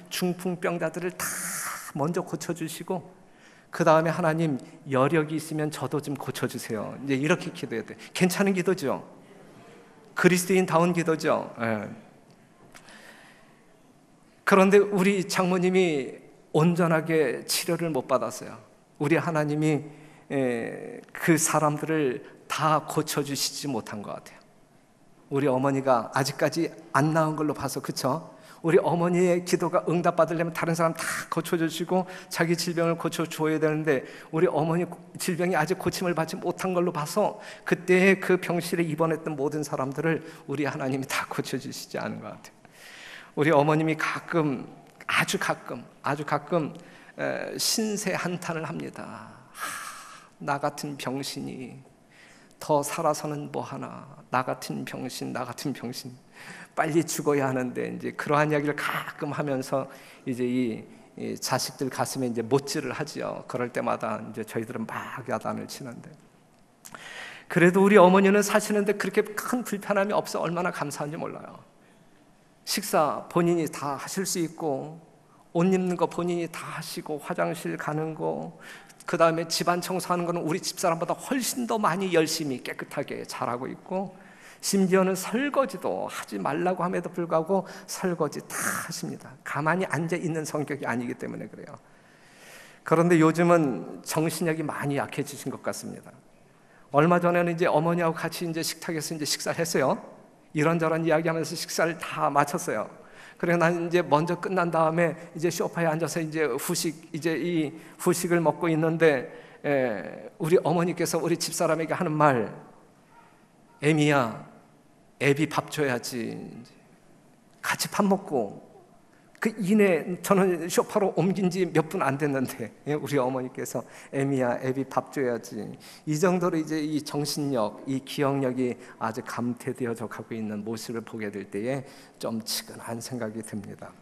중풍병자들을 다 먼저 고쳐주시고, 그 다음에 하나님 여력이 있으면 저도 좀 고쳐주세요. 이제 이렇게 기도해야 돼. 괜찮은 기도죠. 그리스도인다운 기도죠. 예. 그런데 우리 장모님이 온전하게 치료를 못 받았어요. 우리 하나님이 그 사람들을 다 고쳐주시지 못한 것 같아요. 우리 어머니가 아직까지 안 나은 걸로 봐서, 그쵸? 우리 어머니의 기도가 응답받으려면 다른 사람 다 고쳐주시고 자기 질병을 고쳐줘야 되는데, 우리 어머니 질병이 아직 고침을 받지 못한 걸로 봐서 그때 그 병실에 입원했던 모든 사람들을 우리 하나님이 다 고쳐주시지 않은 것 같아요. 우리 어머님이 아주 가끔 신세 한탄을 합니다. 나 같은 병신이 더 살아서는 뭐하나, 나 같은 병신 빨리 죽어야 하는데, 이제 그러한 이야기를 가끔 하면서 이제 이 자식들 가슴에 이제 못질을 하지요. 그럴 때마다 이제 저희들은 막 야단을 치는데, 그래도 우리 어머니는 사시는데 그렇게 큰 불편함이 없어 얼마나 감사한지 몰라요. 식사 본인이 다 하실 수 있고, 옷 입는 거 본인이 다 하시고, 화장실 가는 거, 그 다음에 집안 청소하는 거는 우리 집사람보다 훨씬 더 많이 열심히 깨끗하게 잘하고 있고, 심지어는 설거지도 하지 말라고 함에도 불구하고 설거지 다 하십니다. 가만히 앉아 있는 성격이 아니기 때문에 그래요. 그런데 요즘은 정신력이 많이 약해지신 것 같습니다. 얼마 전에는 이제 어머니하고 같이 이제 식탁에서 이제 식사를 했어요. 이런저런 이야기하면서 식사를 다 마쳤어요. 그래서 난 이제 먼저 끝난 다음에 이제 소파에 앉아서 이제 이 후식을 먹고 있는데, 우리 어머니께서 우리 집사람에게 하는 말, 애미야, 애비 밥 줘야지. 같이 밥 먹고 그 이내 저는 소파로 옮긴 지 몇 분 안 됐는데 우리 어머니께서 애미야, 애비 밥 줘야지. 이 정도로 이제 이 정신력, 이 기억력이 아주 감퇴되어져 가고 있는 모습을 보게 될 때에 좀 측은한 생각이 듭니다.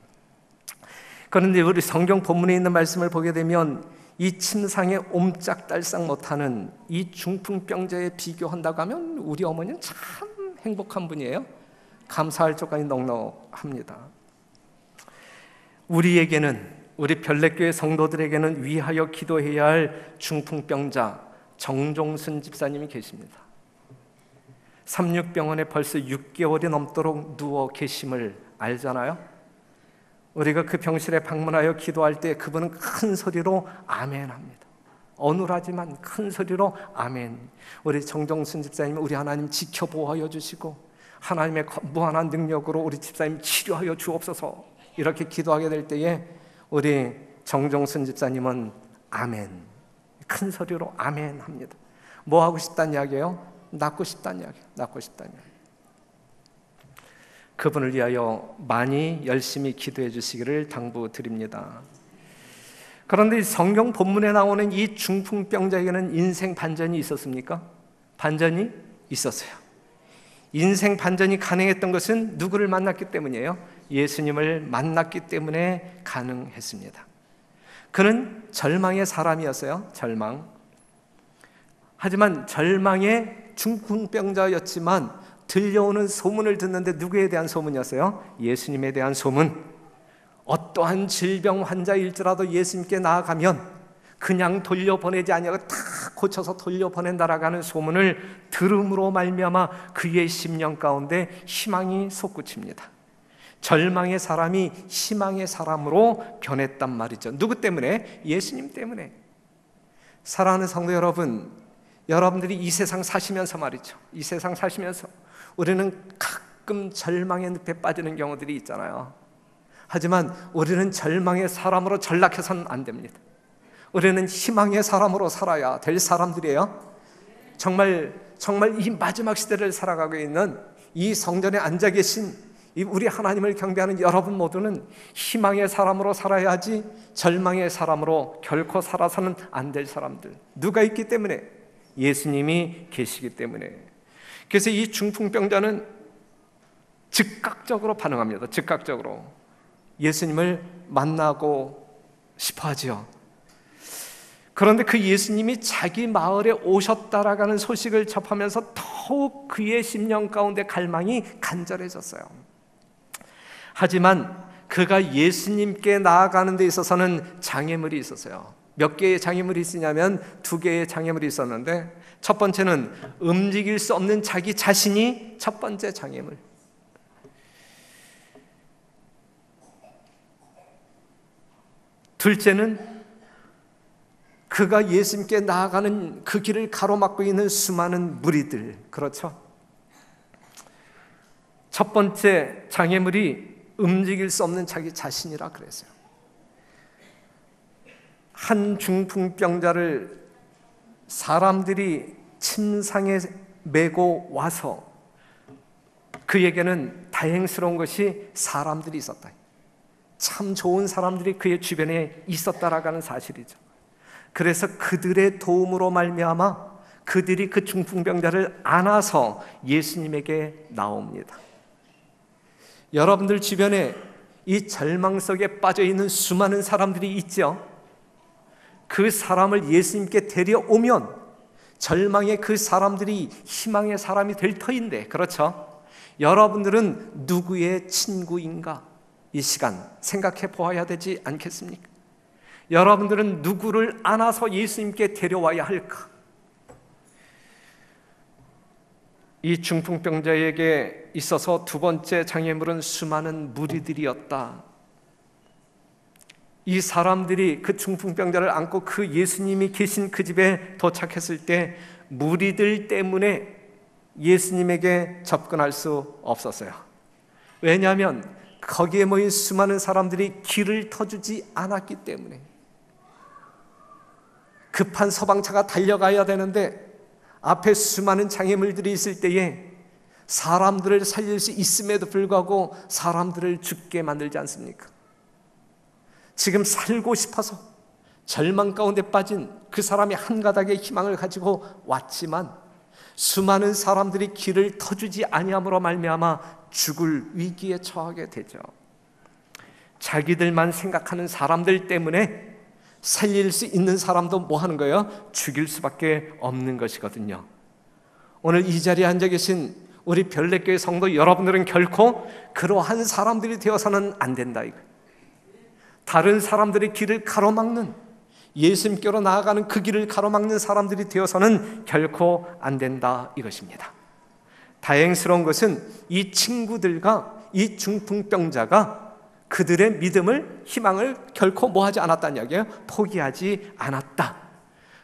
그런데 우리 성경 본문에 있는 말씀을 보게 되면 이 침상에 옴짝달싹 못하는 이 중풍병자에 비교한다고 하면 우리 어머니는 참 행복한 분이에요. 감사할 조건이 넉넉합니다. 우리에게는, 우리 별내교회 성도들에게는 위하여 기도해야 할 중풍병자 정종순 집사님이 계십니다. 삼육병원에 벌써 6개월이 넘도록 누워 계심을 알잖아요. 우리가 그 병실에 방문하여 기도할 때 그분은 큰 소리로 아멘 합니다. 어눌하지만 큰 소리로 아멘. 우리 정종순 집사님, 우리 하나님 지켜보호하여 주시고 하나님의 무한한 능력으로 우리 집사님 치료하여 주옵소서, 이렇게 기도하게 될 때에 우리 정종순 집사님은 아멘, 큰 소리로 아멘 합니다. 뭐 하고 싶다는 이야기예요? 낫고 싶다는 이야기예요. 낫고 싶다는 이야기. 그분을 위하여 많이 열심히 기도해 주시기를 당부드립니다. 그런데 성경 본문에 나오는 이 중풍병자에게는 인생 반전이 있었습니까? 반전이 있었어요. 인생 반전이 가능했던 것은 누구를 만났기 때문이에요? 예수님을 만났기 때문에 가능했습니다. 그는 절망의 사람이었어요. 절망. 하지만 절망의 중풍병자였지만 들려오는 소문을 듣는데 누구에 대한 소문이었어요? 예수님에 대한 소문. 어떠한 질병 환자일지라도 예수님께 나아가면 그냥 돌려보내지 아니하고 다 고쳐서 돌려보낸다라고 하는 소문을 들음으로 말미암아 그의 심령 가운데 희망이 솟구칩니다. 절망의 사람이 희망의 사람으로 변했단 말이죠. 누구 때문에? 예수님 때문에. 사랑하는 성도 여러분, 여러분들이 이 세상 사시면서 말이죠, 이 세상 사시면서 우리는 가끔 절망의 늪에 빠지는 경우들이 있잖아요. 하지만 우리는 절망의 사람으로 전락해서는 안 됩니다. 우리는 희망의 사람으로 살아야 될 사람들이에요. 정말 이 마지막 시대를 살아가고 있는 이 성전에 앉아 계신 우리 하나님을 경배하는 여러분 모두는 희망의 사람으로 살아야 하지 절망의 사람으로 결코 살아서는 안 될 사람들. 누가 있기 때문에? 예수님이 계시기 때문에. 그래서 이 중풍병자는 즉각적으로 반응합니다. 즉각적으로 예수님을 만나고 싶어 하지요. 그런데 그 예수님이 자기 마을에 오셨다라는 소식을 접하면서 더욱 그의 심령 가운데 갈망이 간절해졌어요. 하지만 그가 예수님께 나아가는 데 있어서는 장애물이 있었어요. 몇 개의 장애물이 있으냐면 2개의 장애물이 있었는데, 첫 번째는 움직일 수 없는 자기 자신이 첫 번째 장애물. 둘째는 그가 예수님께 나아가는 그 길을 가로막고 있는 수많은 무리들. 그렇죠? 첫 번째 장애물이 움직일 수 없는 자기 자신이라 그랬어요. 한 중풍병자를 사람들이 침상에 메고 와서 그에게는 다행스러운 것이 사람들이 있었다. 참 좋은 사람들이 그의 주변에 있었다라는 사실이죠. 그래서 그들의 도움으로 말미암아 그들이 그 중풍병자를 안아서 예수님에게 나옵니다. 여러분들 주변에 이 절망 속에 빠져있는 수많은 사람들이 있죠. 그 사람을 예수님께 데려오면 절망의 그 사람들이 희망의 사람이 될 터인데, 그렇죠? 여러분들은 누구의 친구인가? 이 시간 생각해 보아야 되지 않겠습니까? 여러분들은 누구를 안아서 예수님께 데려와야 할까? 이 중풍병자에게 있어서 두 번째 장애물은 수많은 무리들이었다. 이 사람들이 그 중풍병자를 안고 그 예수님이 계신 그 집에 도착했을 때 무리들 때문에 예수님에게 접근할 수 없었어요. 왜냐하면 거기에 모인 수많은 사람들이 길을 터주지 않았기 때문에. 급한 소방차가 달려가야 되는데 앞에 수많은 장애물들이 있을 때에 사람들을 살릴 수 있음에도 불구하고 사람들을 죽게 만들지 않습니까? 지금 살고 싶어서 절망 가운데 빠진 그 사람이 한 가닥의 희망을 가지고 왔지만 수많은 사람들이 길을 터주지 아니함으로 말미암아 죽을 위기에 처하게 되죠. 자기들만 생각하는 사람들 때문에 살릴 수 있는 사람도 뭐 하는 거예요? 죽일 수밖에 없는 것이거든요. 오늘 이 자리에 앉아 계신 우리 별내교회 성도 여러분들은 결코 그러한 사람들이 되어서는 안 된다 이거. 다른 사람들의 길을 가로막는, 예수님께로 나아가는 그 길을 가로막는 사람들이 되어서는 결코 안 된다 이것입니다. 다행스러운 것은 이 친구들과 이 중풍병자가 그들의 믿음을, 희망을 결코 뭐하지 않았다는 이야기예요. 포기하지 않았다.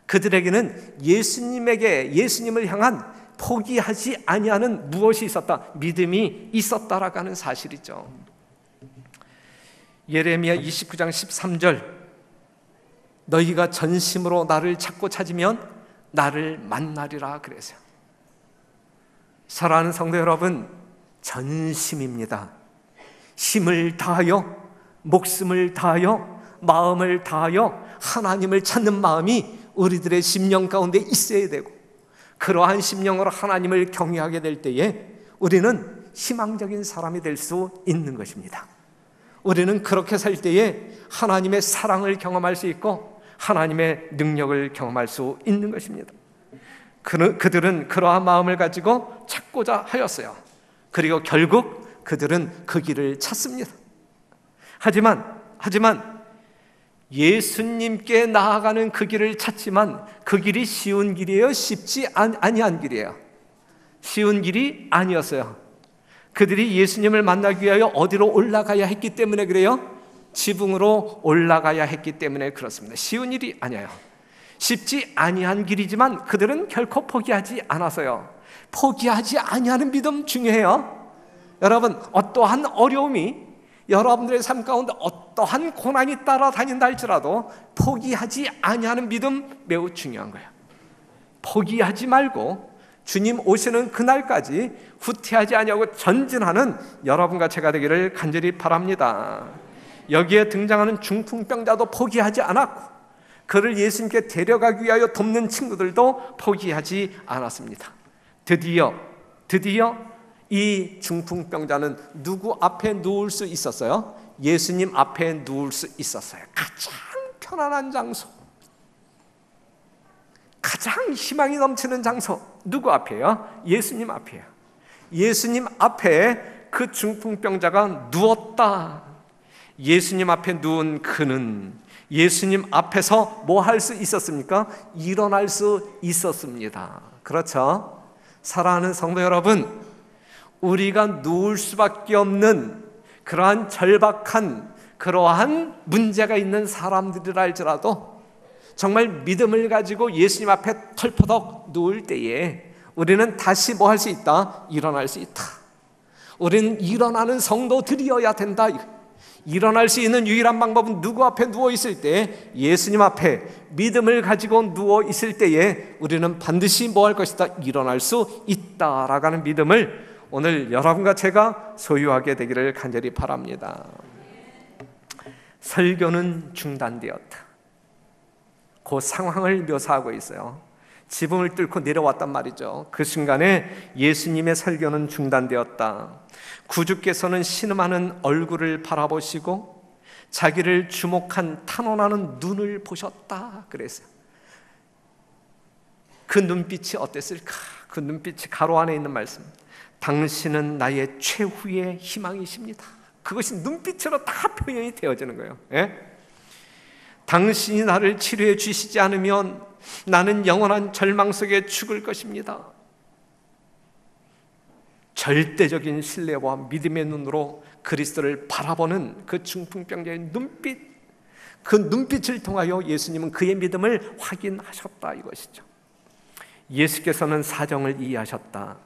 그들에게는 예수님을 향한 포기하지 아니하는 무엇이 있었다? 믿음이 있었다라고 하는 사실이죠. 예레미야 29장 13절, 너희가 전심으로 나를 찾고 찾으면 나를 만나리라 그랬어요. 사랑하는 성도 여러분, 전심입니다. 힘을 다하여, 목숨을 다하여, 마음을 다하여 하나님을 찾는 마음이 우리들의 심령 가운데 있어야 되고, 그러한 심령으로 하나님을 경외하게 될 때에 우리는 희망적인 사람이 될 수 있는 것입니다. 우리는 그렇게 살 때에 하나님의 사랑을 경험할 수 있고 하나님의 능력을 경험할 수 있는 것입니다. 그들은 그러한 마음을 가지고 찾고자 하였어요. 그리고 결국 그들은 그 길을 찾습니다. 하지만 예수님께 나아가는 그 길을 찾지만 그 길이 쉬운 길이에요? 쉽지 아니한 길이에요? 쉬운 길이 아니었어요. 그들이 예수님을 만나기 위하여 어디로 올라가야 했기 때문에 그래요? 지붕으로 올라가야 했기 때문에 그렇습니다. 쉬운 일이 아니에요. 쉽지 아니한 길이지만 그들은 결코 포기하지 않았어요. 포기하지 아니하는 믿음 중요해요. 여러분, 어떠한 어려움이 여러분들의 삶 가운데 어떠한 고난이 따라다닌다 할지라도 포기하지 아니하는 믿음 매우 중요한 거예요. 포기하지 말고 주님 오시는 그날까지 후퇴하지 아니하고 전진하는 여러분과 제가 되기를 간절히 바랍니다. 여기에 등장하는 중풍병자도 포기하지 않았고 그를 예수님께 데려가기 위하여 돕는 친구들도 포기하지 않았습니다. 드디어 이 중풍병자는 누구 앞에 누울 수 있었어요? 예수님 앞에 누울 수 있었어요. 가장 편안한 장소, 가장 희망이 넘치는 장소, 누구 앞이에요? 예수님 앞이에요. 예수님 앞에 그 중풍병자가 누웠다. 예수님 앞에 누운 그는 예수님 앞에서 뭐 할 수 있었습니까? 일어날 수 있었습니다. 그렇죠? 사랑하는 성도 여러분, 우리가 누울 수밖에 없는 그러한 절박한 그러한 문제가 있는 사람들이라 할지라도 정말 믿음을 가지고 예수님 앞에 털퍼덕 누울 때에 우리는 다시 뭐 할 수 있다? 일어날 수 있다. 우리는 일어나는 성도들이어야 된다. 일어날 수 있는 유일한 방법은 누구 앞에 누워 있을 때? 예수님 앞에 믿음을 가지고 누워 있을 때에 우리는 반드시 뭐 할 것이다? 일어날 수 있다라고 하는 믿음을 오늘 여러분과 제가 소유하게 되기를 간절히 바랍니다. 설교는 중단되었다. 그 상황을 묘사하고 있어요. 지붕을 뚫고 내려왔단 말이죠. 그 순간에 예수님의 설교는 중단되었다. 구주께서는 신음하는 얼굴을 바라보시고 자기를 주목한 탄원하는 눈을 보셨다 그랬어요. 그 눈빛이 어땠을까? 그 눈빛이 가로 안에 있는 말씀, 당신은 나의 최후의 희망이십니다. 그것이 눈빛으로 다 표현이 되어지는 거예요. 당신이 나를 치료해 주시지 않으면 나는 영원한 절망 속에 죽을 것입니다. 절대적인 신뢰와 믿음의 눈으로 그리스도를 바라보는 그 중풍병자의 눈빛, 그 눈빛을 통하여 예수님은 그의 믿음을 확인하셨다 이것이죠. 예수께서는 사정을 이해하셨다.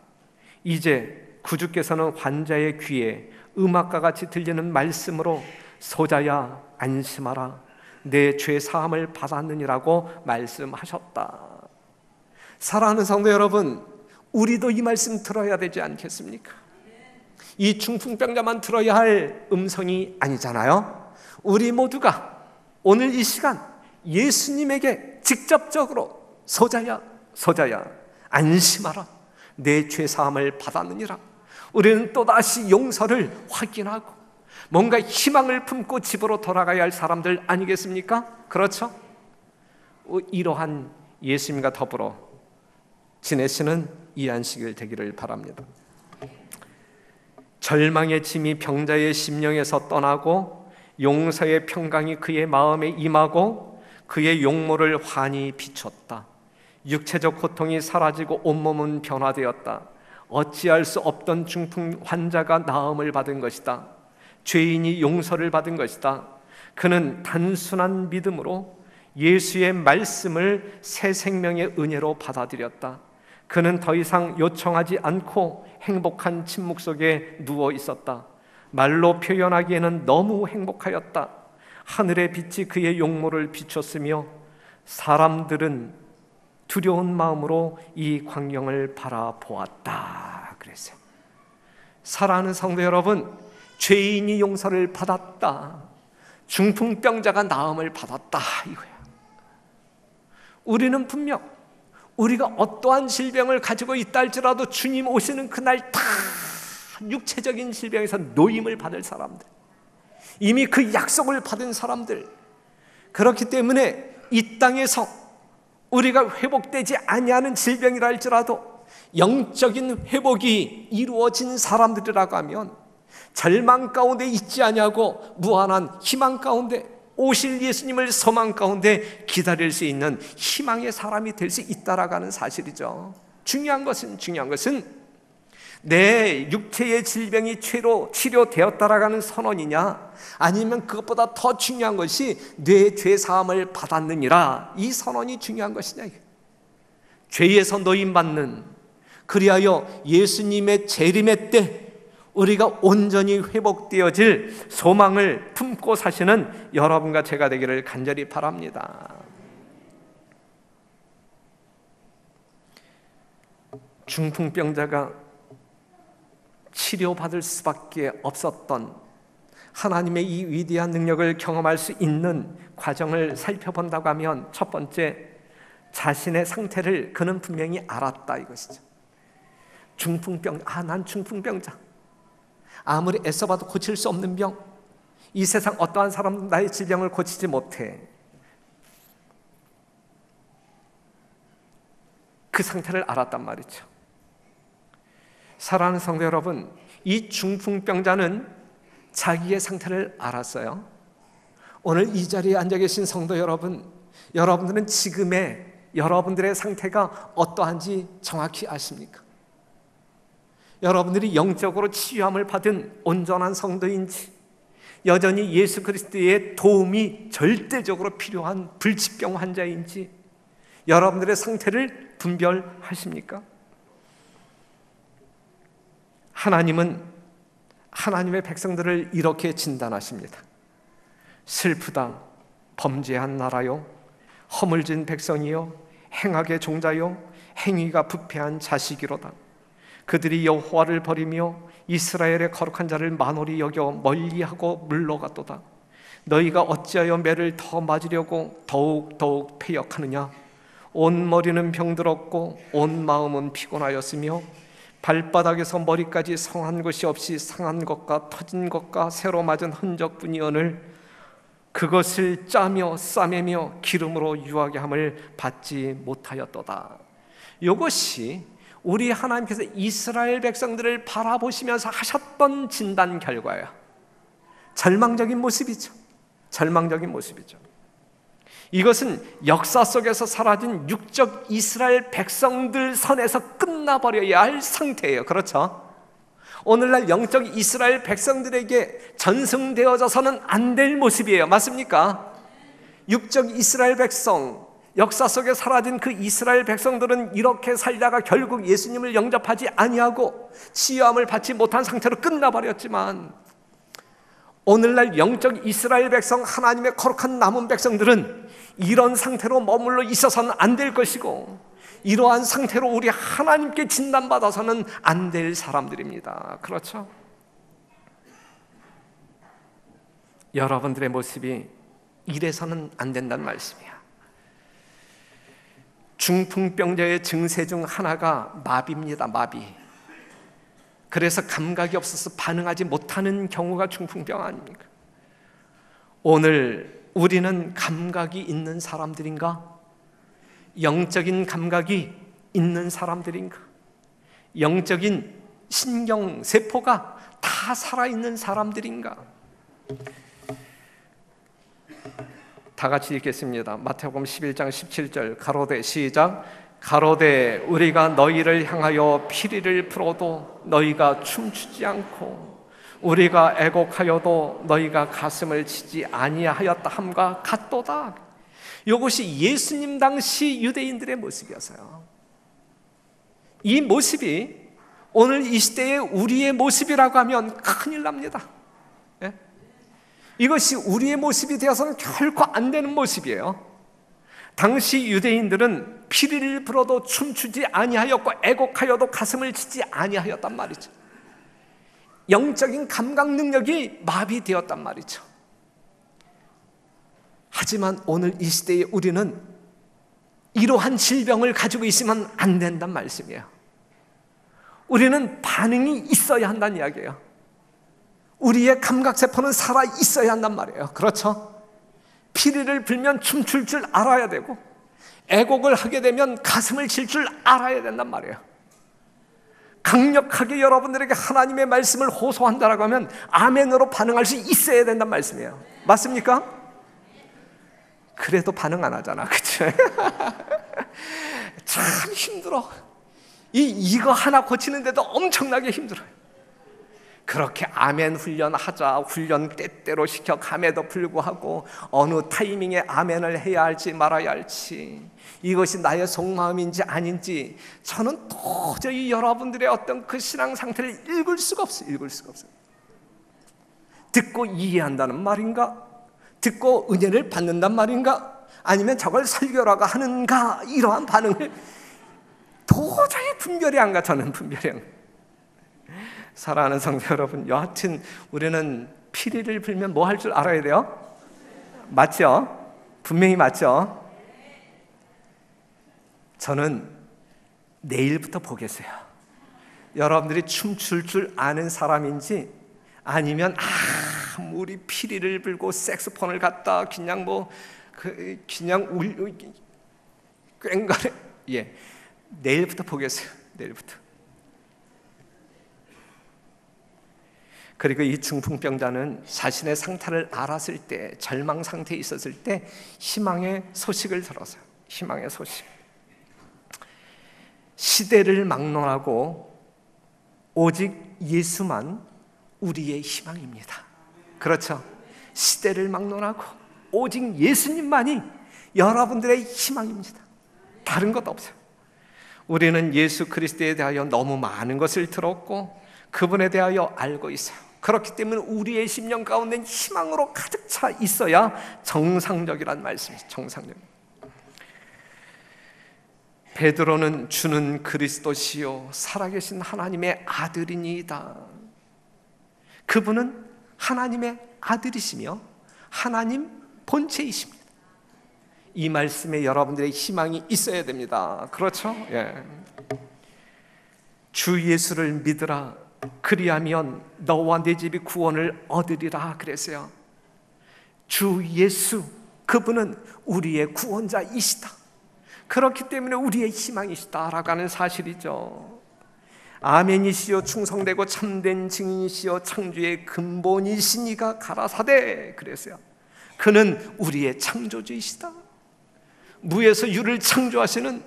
이제 구주께서는 환자의 귀에 음악과 같이 들리는 말씀으로 소자야 안심하라, 내 죄 사함을 받았느니라고 말씀하셨다. 사랑하는 성도 여러분, 우리도 이 말씀 들어야 되지 않겠습니까? 이 중풍병자만 들어야 할 음성이 아니잖아요. 우리 모두가 오늘 이 시간 예수님에게 직접적으로 소자야 안심하라, 내 죄 사함을 받았느니라. 우리는 또다시 용서를 확인하고 뭔가 희망을 품고 집으로 돌아가야 할 사람들 아니겠습니까? 그렇죠? 이러한 예수님과 더불어 지내시는 이 안식일 되기를 바랍니다. 절망의 짐이 병자의 심령에서 떠나고 용서의 평강이 그의 마음에 임하고 그의 용모를 환히 비췄다. 육체적 고통이 사라지고 온몸은 변화되었다. 어찌할 수 없던 중풍 환자가 나음을 받은 것이다. 죄인이 용서를 받은 것이다. 그는 단순한 믿음으로 예수의 말씀을 새 생명의 은혜로 받아들였다. 그는 더 이상 요청하지 않고 행복한 침묵 속에 누워 있었다. 말로 표현하기에는 너무 행복하였다. 하늘의 빛이 그의 용모를 비췄으며 사람들은 두려운 마음으로 이 광경을 바라보았다 그랬어요. 사랑하는 성도 여러분, 죄인이 용서를 받았다. 중풍병자가 나음을 받았다 이거야. 우리는 분명 우리가 어떠한 질병을 가지고 있다 할지라도 주님 오시는 그날 다 육체적인 질병에서 노임을 받을 사람들, 이미 그 약속을 받은 사람들, 그렇기 때문에 이 땅에서 우리가 회복되지 아니하는 질병이라 할지라도 영적인 회복이 이루어진 사람들이라고 하면 절망 가운데 있지 아니하고 무한한 희망 가운데 오실 예수님을 소망 가운데 기다릴 수 있는 희망의 사람이 될 수 있다라고 하는 사실이죠. 중요한 것은 내 육체의 질병이 치료되었다라고 하는 선언이냐, 아니면 그것보다 더 중요한 것이 내 죄 사함을 받았느니라, 이 선언이 중요한 것이냐. 죄에서 노임받는, 그리하여 예수님의 재림의 때 우리가 온전히 회복되어질 소망을 품고 사시는 여러분과 제가 되기를 간절히 바랍니다. 중풍병자가 치료받을 수밖에 없었던 하나님의 이 위대한 능력을 경험할 수 있는 과정을 살펴본다고 하면, 첫 번째, 자신의 상태를 그는 분명히 알았다 이것이죠. 난 중풍병자, 아무리 애써봐도 고칠 수 없는 병, 이 세상 어떠한 사람도 나의 질병을 고치지 못해. 그 상태를 알았단 말이죠. 사랑하는 성도 여러분, 이 중풍병자는 자기의 상태를 알았어요? 오늘 이 자리에 앉아 계신 성도 여러분, 여러분들은 지금의 여러분들의 상태가 어떠한지 정확히 아십니까? 여러분들이 영적으로 치유함을 받은 온전한 성도인지, 여전히 예수 그리스도의 도움이 절대적으로 필요한 불치병 환자인지 여러분들의 상태를 분별하십니까? 하나님은 하나님의 백성들을 이렇게 진단하십니다. 슬프다, 범죄한 나라요, 허물진 백성이요, 행악의 종자요, 행위가 부패한 자식이로다. 그들이 여호와를 버리며 이스라엘의 거룩한 자를 만홀히 여겨 멀리하고 물러갔도다. 너희가 어찌하여 매를 더 맞으려고 더욱 패역하느냐? 온 머리는 병들었고 온 마음은 피곤하였으며 발바닥에서 머리까지 성한 것이 없이 상한 것과 터진 것과 새로 맞은 흔적뿐이오늘 그것을 짜며 싸매며 기름으로 유하게 함을 받지 못하였도다. 이것이 우리 하나님께서 이스라엘 백성들을 바라보시면서 하셨던 진단 결과예요. 절망적인 모습이죠. 절망적인 모습이죠. 이것은 역사 속에서 사라진 육적 이스라엘 백성들 선에서 끝나버려야 할 상태예요. 그렇죠? 오늘날 영적 이스라엘 백성들에게 전승되어져서는 안 될 모습이에요. 맞습니까? 육적 이스라엘 백성, 역사 속에 사라진 그 이스라엘 백성들은 이렇게 살다가 결국 예수님을 영접하지 아니하고 치유함을 받지 못한 상태로 끝나버렸지만, 오늘날 영적 이스라엘 백성, 하나님의 거룩한 남은 백성들은 이런 상태로 머물러 있어서는 안 될 것이고, 이러한 상태로 우리 하나님께 진단받아서는 안 될 사람들입니다. 그렇죠? 여러분들의 모습이 이래서는 안 된다는 말씀이야. 중풍병자의 증세 중 하나가 마비입니다. 마비. 그래서 감각이 없어서 반응하지 못하는 경우가 중풍병 아닙니까? 오늘 우리는 감각이 있는 사람들인가? 영적인 감각이 있는 사람들인가? 영적인 신경세포가 다 살아있는 사람들인가? 다 같이 읽겠습니다. 마태복음 11장 17절 가로되 시작. 가로되 우리가 너희를 향하여 피리를 불어도 너희가 춤추지 않고 우리가 애곡하여도 너희가 가슴을 치지 아니하였다 함과 같도다. 이것이 예수님 당시 유대인들의 모습이었어요. 이 모습이 오늘 이 시대의 우리의 모습이라고 하면 큰일 납니다. 예? 이것이 우리의 모습이 되어서는 결코 안 되는 모습이에요. 당시 유대인들은 피리를 불어도 춤추지 아니하였고 애곡하여도 가슴을 치지 아니하였단 말이죠. 영적인 감각 능력이 마비되었단 말이죠. 하지만 오늘 이 시대에 우리는 이러한 질병을 가지고 있으면 안 된단 말씀이에요. 우리는 반응이 있어야 한다는 이야기예요. 우리의 감각세포는 살아 있어야 한단 말이에요. 그렇죠? 피리를 불면 춤출 줄 알아야 되고, 애곡을 하게 되면 가슴을 칠 줄 알아야 된단 말이에요. 강력하게 여러분들에게 하나님의 말씀을 호소한다라고 하면 아멘으로 반응할 수 있어야 된단 말씀이에요. 맞습니까? 그래도 반응 안 하잖아. 그치? 참 힘들어. 이거 하나 고치는데도 엄청나게 힘들어요. 그렇게 아멘 훈련하자, 훈련 때때로 시켜감에도 불구하고 어느 타이밍에 아멘을 해야 할지 말아야 할지, 이것이 나의 속마음인지 아닌지 저는 도저히 여러분들의 어떤 그 신앙 상태를 읽을 수가 없어요. 읽을 수가 없어요. 듣고 이해한다는 말인가? 듣고 은혜를 받는단 말인가? 아니면 저걸 설교라고 하는가? 이러한 반응을 도저히 분별이 안 가. 저는 분별이 안 가. 사랑하는 성도 여러분, 여하튼 우리는 피리를 불면 뭐 할 줄 알아야 돼요? 맞죠? 분명히 맞죠? 저는 내일부터 보겠어요. 여러분들이 춤출 줄 아는 사람인지, 아니면 우리 피리를 불고 색소폰을 갖다 그냥 그냥 꽹가래. 예, 내일부터 보겠어요. 내일부터. 그리고 이 중풍병자는 자신의 상태를 알았을 때, 절망 상태에 있었을 때 희망의 소식을 들었어요. 희망의 소식. 시대를 막론하고 오직 예수만 우리의 희망입니다. 그렇죠? 시대를 막론하고 오직 예수님만이 여러분들의 희망입니다. 다른 것 없어요. 우리는 예수 그리스도에 대하여 너무 많은 것을 들었고 그분에 대하여 알고 있어요. 그렇기 때문에 우리의 심령 가운데 희망으로 가득 차 있어야 정상적이란 말씀이죠. 정상적. 베드로는 주는 그리스도시요 살아계신 하나님의 아들이니이다. 그분은 하나님의 아들이시며 하나님 본체이십니다. 이 말씀에 여러분들의 희망이 있어야 됩니다. 그렇죠? 예. 주 예수를 믿으라. 그리하면 너와 네 집이 구원을 얻으리라 그랬어요. 주 예수, 그분은 우리의 구원자이시다. 그렇기 때문에 우리의 희망이시다라고 하는 사실이죠. 아멘이시여 충성되고 참된 증인이시여 창조의 근본이시니가 가라사대 그랬어요. 그는 우리의 창조주이시다. 무에서 유를 창조하시는,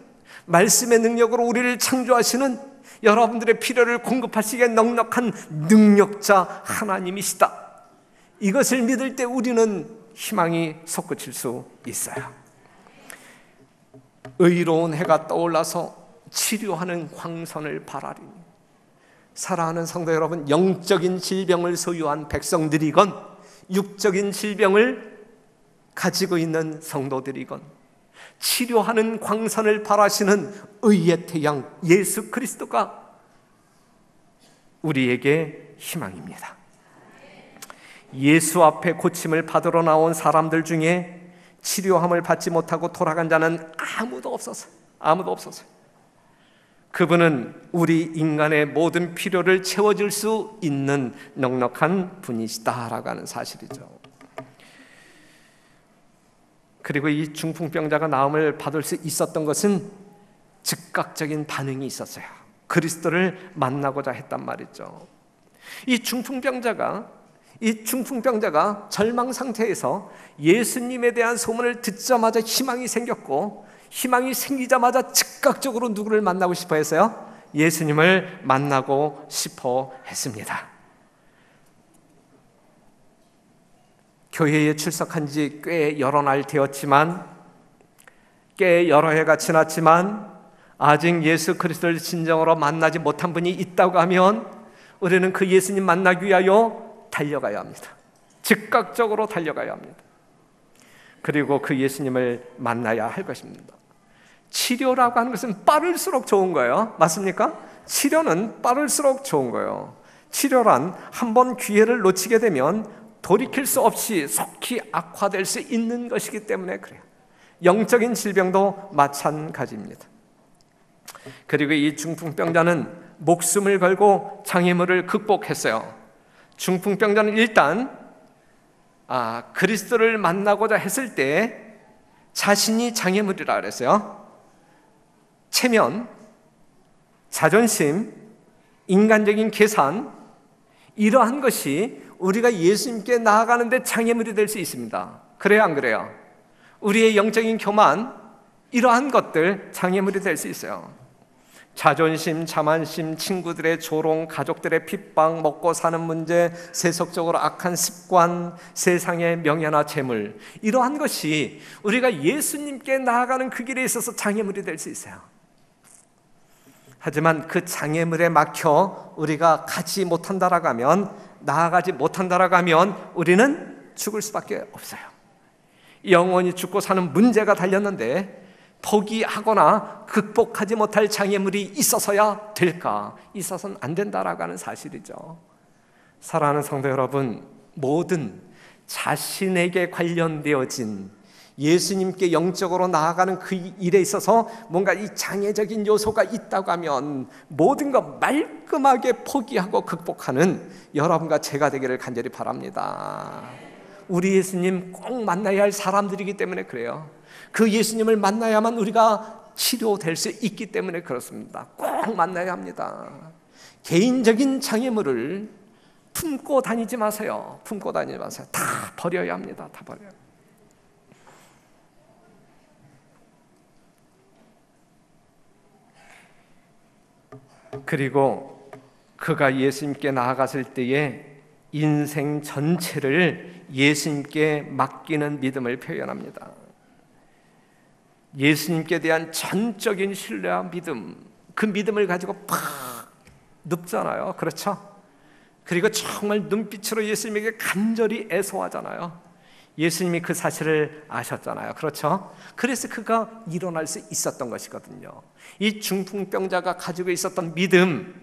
말씀의 능력으로 우리를 창조하시는, 여러분들의 필요를 공급하시기에 넉넉한 능력자 하나님이시다. 이것을 믿을 때 우리는 희망이 솟구칠 수 있어요. 의로운 해가 떠올라서 치료하는 광선을 바라리니. 사랑하는 성도 여러분, 영적인 질병을 소유한 백성들이건 육적인 질병을 가지고 있는 성도들이건 치료하는 광선을 바라시는 의의 태양 예수 그리스도가 우리에게 희망입니다. 예수 앞에 고침을 받으러 나온 사람들 중에 치료함을 받지 못하고 돌아간 자는 아무도 없었어요. 아무도 없었어요. 그분은 우리 인간의 모든 필요를 채워줄 수 있는 넉넉한 분이시다라고 하는 사실이죠. 그리고 이 중풍병자가 나음을 받을 수 있었던 것은 즉각적인 반응이 있었어요. 그리스도를 만나고자 했단 말이죠. 이 중풍병자가 절망 상태에서 예수님에 대한 소문을 듣자마자 희망이 생겼고, 희망이 생기자마자 즉각적으로 누구를 만나고 싶어 했어요? 예수님을 만나고 싶어 했습니다. 교회에 출석한 지 꽤 여러 날 되었지만, 꽤 여러 해가 지났지만 아직 예수 그리스도를 진정으로 만나지 못한 분이 있다고 하면 우리는 그 예수님 만나기 위하여 달려가야 합니다. 즉각적으로 달려가야 합니다. 그리고 그 예수님을 만나야 할 것입니다. 치료라고 하는 것은 빠를수록 좋은 거예요. 맞습니까? 치료는 빠를수록 좋은 거예요. 치료란 한 번 기회를 놓치게 되면 돌이킬 수 없이 속히 악화될 수 있는 것이기 때문에 그래요. 영적인 질병도 마찬가지입니다. 그리고 이 중풍병자는 목숨을 걸고 장애물을 극복했어요. 중풍병자는 일단 그리스도를 만나고자 했을 때 자신이 장애물이라 그랬어요. 체면, 자존심, 인간적인 계산, 이러한 것이 우리가 예수님께 나아가는데 장애물이 될 수 있습니다. 그래요, 안 그래요? 우리의 영적인 교만, 이러한 것들 장애물이 될 수 있어요. 자존심, 자만심, 친구들의 조롱, 가족들의 핍박, 먹고 사는 문제, 세속적으로 악한 습관, 세상의 명예나 재물, 이러한 것이 우리가 예수님께 나아가는 그 길에 있어서 장애물이 될 수 있어요. 하지만 그 장애물에 막혀 우리가 가지 못한다라고 하면, 나아가지 못한다라고 하면 우리는 죽을 수밖에 없어요. 영원히 죽고 사는 문제가 달렸는데 포기하거나 극복하지 못할 장애물이 있어서야 될까? 있어서는 안 된다라고 하는 사실이죠. 사랑하는 성도 여러분, 모든 자신에게 관련되어진 예수님께 영적으로 나아가는 그 일에 있어서 뭔가 이 장애적인 요소가 있다고 하면 모든 것 말끔하게 포기하고 극복하는 여러분과 제가 되기를 간절히 바랍니다. 우리 예수님 꼭 만나야 할 사람들이기 때문에 그래요. 그 예수님을 만나야만 우리가 치료될 수 있기 때문에 그렇습니다. 꼭 만나야 합니다. 개인적인 장애물을 품고 다니지 마세요. 품고 다니지 마세요. 다 버려야 합니다. 다 버려야 합니다. 그리고 그가 예수님께 나아갔을 때에 인생 전체를 예수님께 맡기는 믿음을 표현합니다. 예수님께 대한 전적인 신뢰와 믿음, 그 믿음을 가지고 팍 눕잖아요. 그렇죠? 그리고 정말 눈빛으로 예수님에게 간절히 애소하잖아요. 예수님이 그 사실을 아셨잖아요. 그렇죠? 그래서 그가 일어날 수 있었던 것이거든요. 이 중풍병자가 가지고 있었던 믿음,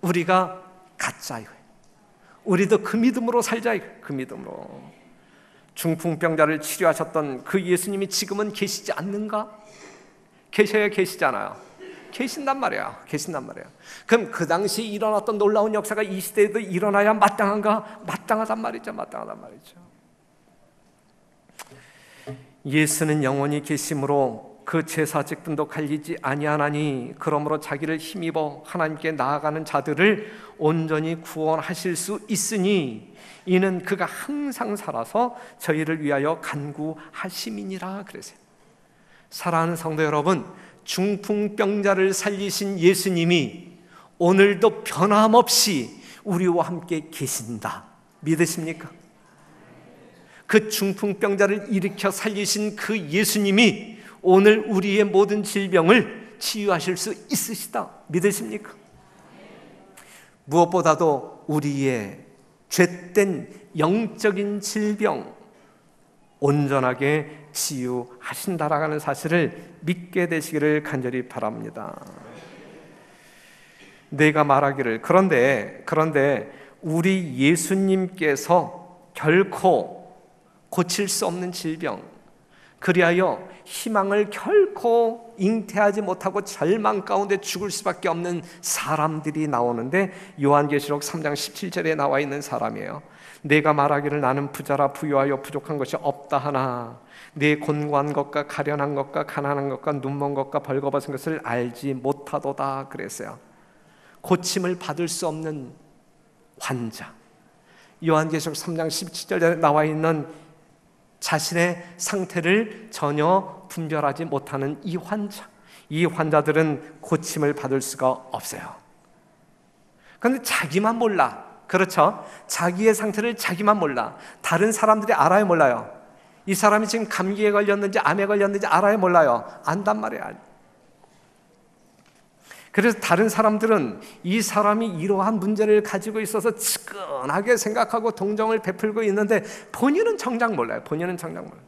우리가 갖자 이거예요. 우리도 그 믿음으로 살자 이거예요. 그 믿음으로. 중풍병자를 치료하셨던 그 예수님이 지금은 계시지 않는가? 계셔야 계시잖아요. 계신단 말이야. 계신단 말이야. 그럼 그 당시 일어났던 놀라운 역사가 이 시대에도 일어나야 마땅한가? 마땅하단 말이죠. 마땅하단 말이죠. 예수는 영원히 계심으로 그 제사직분도 갈리지 아니하나니 그러므로 자기를 힘입어 하나님께 나아가는 자들을 온전히 구원하실 수 있으니 이는 그가 항상 살아서 저희를 위하여 간구하심이니라 그랬어요. 사랑하는 성도 여러분, 중풍병자를 살리신 예수님이 오늘도 변함없이 우리와 함께 계신다. 믿으십니까? 그 중풍병자를 일으켜 살리신 그 예수님이 오늘 우리의 모든 질병을 치유하실 수 있으시다. 믿으십니까? 무엇보다도 우리의 죄된 영적인 질병 온전하게 치유하신다라는 사실을 믿게 되시기를 간절히 바랍니다. 내가 말하기를 그런데 우리 예수님께서 결코 고칠 수 없는 질병, 그리하여 희망을 결코 잉태하지 못하고 절망 가운데 죽을 수밖에 없는 사람들이 나오는데 요한계시록 3장 17절에 나와 있는 사람이에요. 내가 말하기를 나는 부자라 부유하여 부족한 것이 없다 하나 내 곤고한 것과 가련한 것과 가난한 것과 눈먼 것과 벌거벗은 것을 알지 못하도다 그랬어요. 고침을 받을 수 없는 환자, 요한계시록 3장 17절에 나와 있는 자신의 상태를 전혀 분별하지 못하는 이 환자들은 고침을 받을 수가 없어요. 그런데 자기만 몰라. 그렇죠? 자기의 상태를 자기만 몰라. 다른 사람들이 알아요, 몰라요? 이 사람이 지금 감기에 걸렸는지 암에 걸렸는지 알아요, 몰라요? 안단 말이에요. 그래서 다른 사람들은 이 사람이 이러한 문제를 가지고 있어서 측은하게 생각하고 동정을 베풀고 있는데 본인은 정작 몰라요. 본인은 정작 몰라요.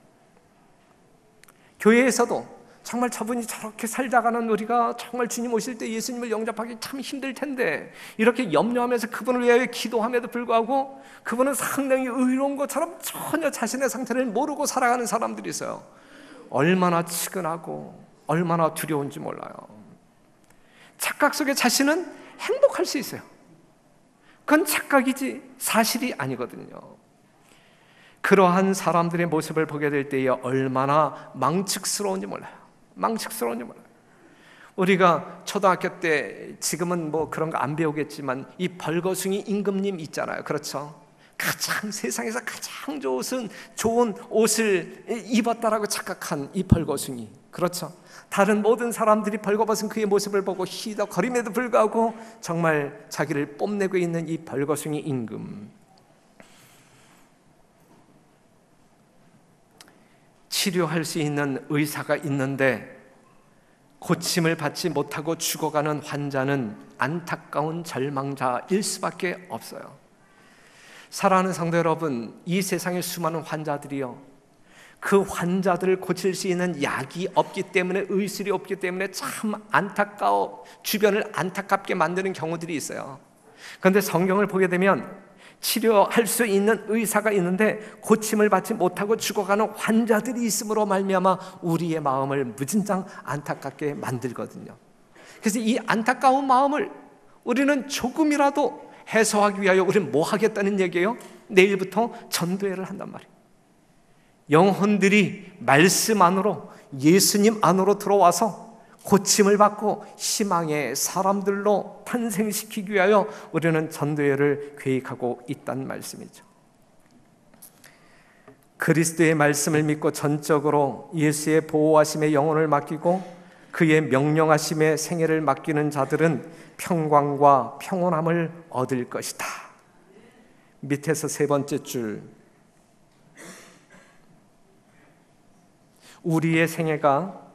교회에서도 정말 저분이 저렇게 살다가는 우리가 정말 주님 오실 때 예수님을 영접하기 참 힘들 텐데 이렇게 염려하면서 그분을 위하여 기도함에도 불구하고 그분은 상당히 의로운 것처럼 전혀 자신의 상태를 모르고 살아가는 사람들이 있어요. 얼마나 측은하고 얼마나 두려운지 몰라요. 착각 속에 자신은 행복할 수 있어요. 그건 착각이지 사실이 아니거든요. 그러한 사람들의 모습을 보게 될 때에 얼마나 망측스러운지 몰라요. 망측스러운지 몰라요. 우리가 초등학교 때 지금은 뭐 그런 거 안 배우겠지만 이 벌거숭이 임금님 있잖아요. 그렇죠? 가장 세상에서 가장 좋은 옷을 입었다라고 착각한 이 벌거숭이. 그렇죠? 다른 모든 사람들이 벌거벗은 그의 모습을 보고 희덕거림에도 불구하고 정말 자기를 뽐내고 있는 이 벌거숭이 임금. 치료할 수 있는 의사가 있는데 고침을 받지 못하고 죽어가는 환자는 안타까운 절망자일 수밖에 없어요. 사랑하는 성도 여러분, 이 세상의 수많은 환자들이요, 그 환자들을 고칠 수 있는 약이 없기 때문에, 의술이 없기 때문에 참 안타까워, 주변을 안타깝게 만드는 경우들이 있어요. 그런데 성경을 보게 되면 치료할 수 있는 의사가 있는데 고침을 받지 못하고 죽어가는 환자들이 있음으로 말미암아 우리의 마음을 무진장 안타깝게 만들거든요. 그래서 이 안타까운 마음을 우리는 조금이라도 해소하기 위하여 우리는 뭐 하겠다는 얘기예요? 내일부터 전도회를 한단 말이에요. 영혼들이 말씀 안으로, 예수님 안으로 들어와서 고침을 받고 희망의 사람들로 탄생시키기 위하여 우리는 전도회를 계획하고 있다는 말씀이죠. 그리스도의 말씀을 믿고 전적으로 예수의 보호하심에 영혼을 맡기고 그의 명령하심에 생애를 맡기는 자들은 평강과 평온함을 얻을 것이다. 밑에서 세 번째 줄, 우리의 생애가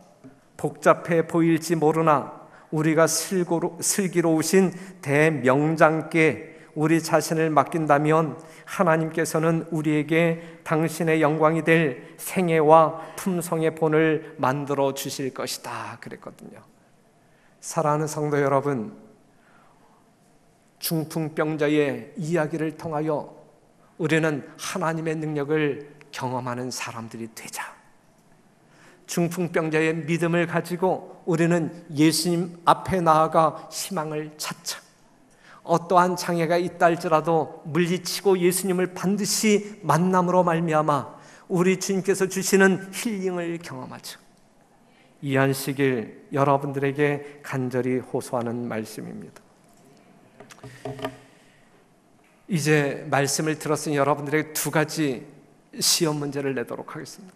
복잡해 보일지 모르나 우리가 슬기로우신 대명장께 우리 자신을 맡긴다면 하나님께서는 우리에게 당신의 영광이 될 생애와 품성의 본을 만들어 주실 것이다 그랬거든요. 사랑하는 성도 여러분, 중풍병자의 이야기를 통하여 우리는 하나님의 능력을 경험하는 사람들이 되자. 중풍병자의 믿음을 가지고 우리는 예수님 앞에 나아가 희망을 찾자. 어떠한 장애가 있다 할지라도 물리치고 예수님을 반드시 만남으로 말미암아 우리 주님께서 주시는 힐링을 경험하죠. 이한식일 여러분들에게 간절히 호소하는 말씀입니다. 이제 말씀을 들었으니 여러분들에게 두 가지 시험 문제를 내도록 하겠습니다.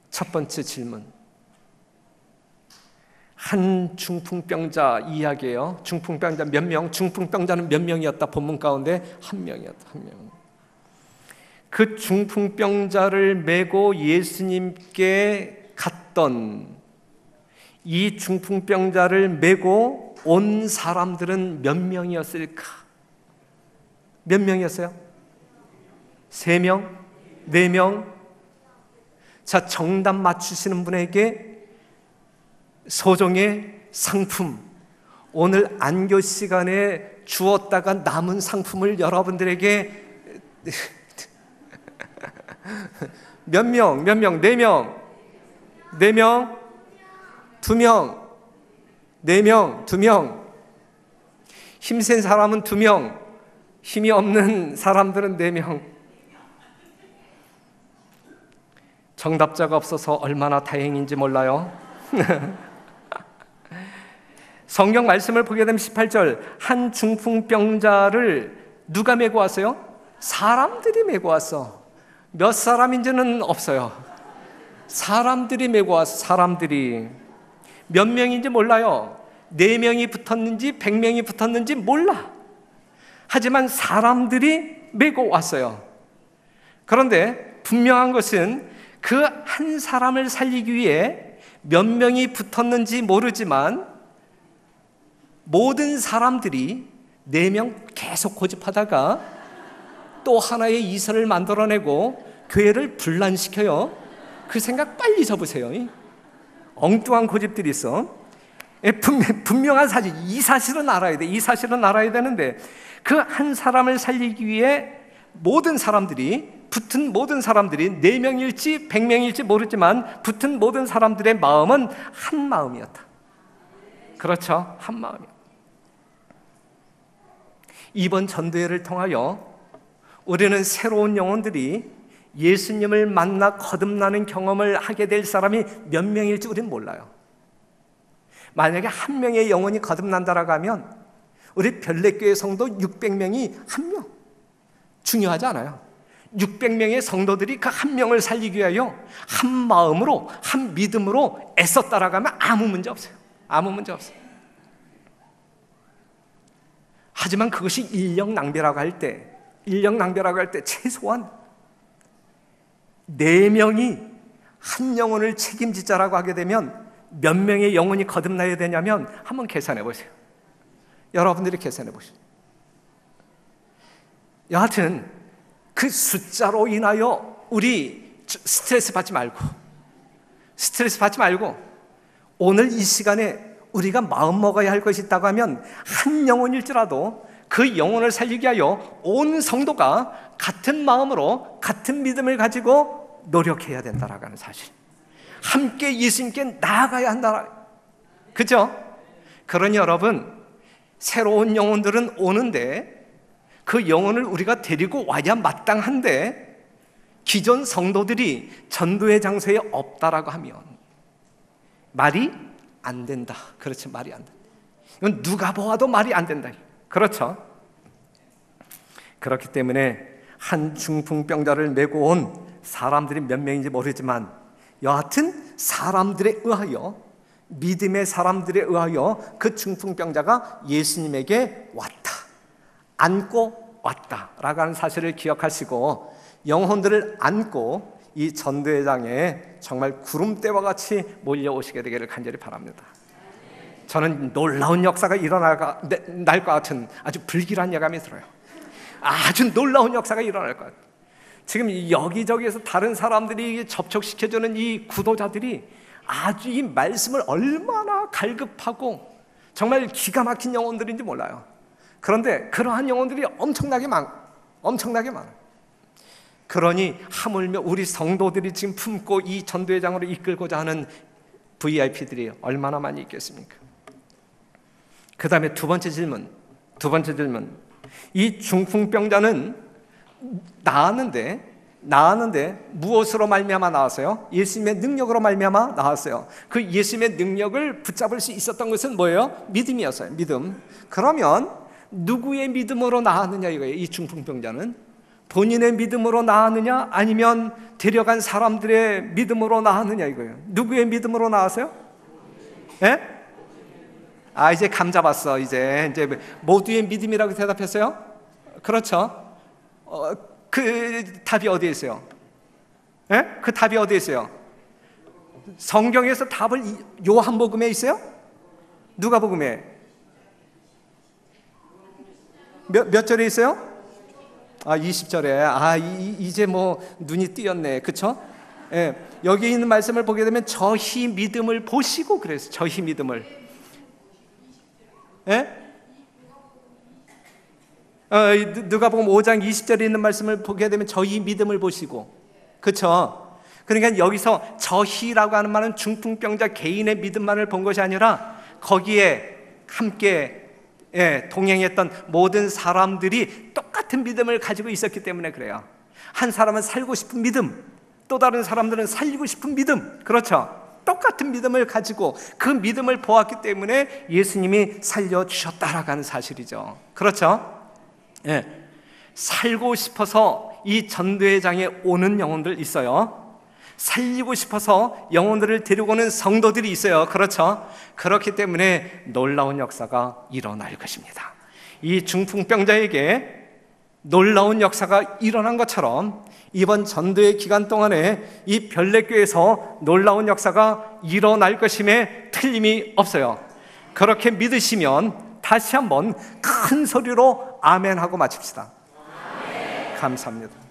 첫 번째 질문, 한 중풍병자 이야기예요. 중풍병자 몇 명? 중풍병자는 몇 명이었다? 본문 가운데 한 명이었다. 한 명. 그 중풍병자를 메고 예수님께 갔던 이 중풍병자를 메고 온 사람들은 몇 명이었을까? 몇 명이었어요? 3명? 4명? 자, 정답 맞추시는 분에게 소정의 상품, 오늘 안교 시간에 주었다가 남은 상품을 여러분들에게 몇 명? 4명? 4명? 2명? 4명? 2명? 힘센 사람은 2명, 힘이 없는 사람들은 4명. 정답자가 없어서 얼마나 다행인지 몰라요. 성경 말씀을 보게 되면 18절, 한 중풍병자를 누가 메고 왔어요? 사람들이 메고 왔어. 몇 사람인지는 없어요. 사람들이 메고 왔어. 사람들이. 몇 명인지 몰라요. 4명이 붙었는지 100명이 붙었는지 몰라. 하지만 사람들이 메고 왔어요. 그런데 분명한 것은 그 한 사람을 살리기 위해 몇 명이 붙었는지 모르지만 모든 사람들이 4명 계속 고집하다가 또 하나의 이설을 만들어내고 교회를 분란시켜요. 그 생각 빨리 접으세요. 엉뚱한 고집들이 있어. 분명한 사실, 이 사실은 알아야 돼. 이 사실은 알아야 되는데 그 한 사람을 살리기 위해 모든 사람들이, 붙은 모든 사람들이 4명일지 100명일지 모르지만 붙은 모든 사람들의 마음은 한 마음이었다. 그렇죠? 한 마음이었다. 이번 전도회를 통하여 우리는 새로운 영혼들이 예수님을 만나 거듭나는 경험을 하게 될 사람이 몇 명일지 우리는 몰라요. 만약에 한 명의 영혼이 거듭난다라고 하면 우리 별내교회 성도 600명이 한 명, 중요하지 않아요. 600명의 성도들이 그 한 명을 살리기 위하여 한 마음으로, 한 믿음으로 애썼다라고 하면 아무 문제 없어요. 아무 문제 없어요. 하지만 그것이 인력 낭비라고 할 때, 최소한 4명이 한 영혼을 책임지자라고 하게 되면 몇 명의 영혼이 거듭나야 되냐면 한번 계산해 보세요. 여러분들이 계산해 보시죠. 여하튼 그 숫자로 인하여 우리 스트레스 받지 말고 오늘 이 시간에 우리가 마음 먹어야 할 것이 있다고 하면 한 영혼일지라도 그 영혼을 살리기 위하여 온 성도가 같은 마음으로 같은 믿음을 가지고 노력해야 된다라고 하는 사실, 함께 예수님께 나아가야 한다. 그죠? 그러니 여러분, 새로운 영혼들은 오는데 그 영혼을 우리가 데리고 와야 마땅한데 기존 성도들이 전도의 장소에 없다라고 하면 말이 안 된다. 그렇죠, 말이 안 된다. 이건 누가 보아도 말이 안 된다. 그렇죠. 그렇기 때문에 한 중풍병자를 메고 온 사람들이 몇 명인지 모르지만 여하튼 사람들에 의하여, 믿음의 사람들에 의하여 그 중풍병자가 예수님에게 왔다, 안고 왔다라고 하는 사실을 기억하시고 영혼들을 안고 이 전도회장에 정말 구름대와 같이 몰려오시게 되기를 간절히 바랍니다. 저는 놀라운 역사가 일어날 것 같은 아주 불길한 예감이 들어요. 아주 놀라운 역사가 일어날 것 같아요. 지금 여기저기에서 다른 사람들이 접촉시켜주는 이 구도자들이 아주 이 말씀을 얼마나 갈급하고 정말 기가 막힌 영혼들인지 몰라요. 그런데 그러한 영혼들이 엄청나게 많아요. 그러니 하물며 우리 성도들이 지금 품고 이 전도회장으로 이끌고자 하는 VIP들이 얼마나 많이 있겠습니까? 그 다음에 두 번째 질문. 이 중풍병자는 나았는데 무엇으로 말미암아 나왔어요? 예수님의 능력으로 말미암아 나왔어요. 그 예수님의 능력을 붙잡을 수 있었던 것은 뭐예요? 믿음이었어요. 믿음. 그러면 누구의 믿음으로 나왔느냐 이거예요. 이 중풍병자는 본인의 믿음으로 나왔느냐 아니면 데려간 사람들의 믿음으로 나왔느냐 이거예요. 누구의 믿음으로 나왔어요? 예? 이제 감 잡았어. 이제 모두의 믿음이라고 대답했어요? 그렇죠. 그 답이 어디에 있어요? 예? 그 답이 어디에 있어요? 성경에서 답을 요한복음에 있어요? 누가복음에? 몇 절에 있어요? 20절에. 이제 뭐 눈이 띄었네. 그쵸? 예. 여기 있는 말씀을 보게 되면 저희 믿음을 보시고 그랬어요. 저희 믿음을. 예? 누가복음 5장 20절에 있는 말씀을 보게 되면 저희 믿음을 보시고. 그쵸? 그러니까 여기서 저희라고 하는 말은 중풍병자 개인의 믿음만을 본 것이 아니라 거기에 함께 동행했던 모든 사람들이 똑같은 믿음을 가지고 있었기 때문에 그래요. 한 사람은 살고 싶은 믿음, 또 다른 사람들은 살리고 싶은 믿음. 그렇죠? 똑같은 믿음을 가지고 그 믿음을 보았기 때문에 예수님이 살려주셨다라고 하는 사실이죠. 그렇죠? 살고 싶어서 이 전도회장에 오는 영혼들 있어요. 살리고 싶어서 영혼들을 데리고 오는 성도들이 있어요. 그렇죠? 그렇기 때문에 놀라운 역사가 일어날 것입니다. 이 중풍병자에게 놀라운 역사가 일어난 것처럼 이번 전도의 기간 동안에 이 별내교에서 놀라운 역사가 일어날 것임에 틀림이 없어요. 그렇게 믿으시면 다시 한번 큰 소리로 아멘 하고 마칩시다. 감사합니다.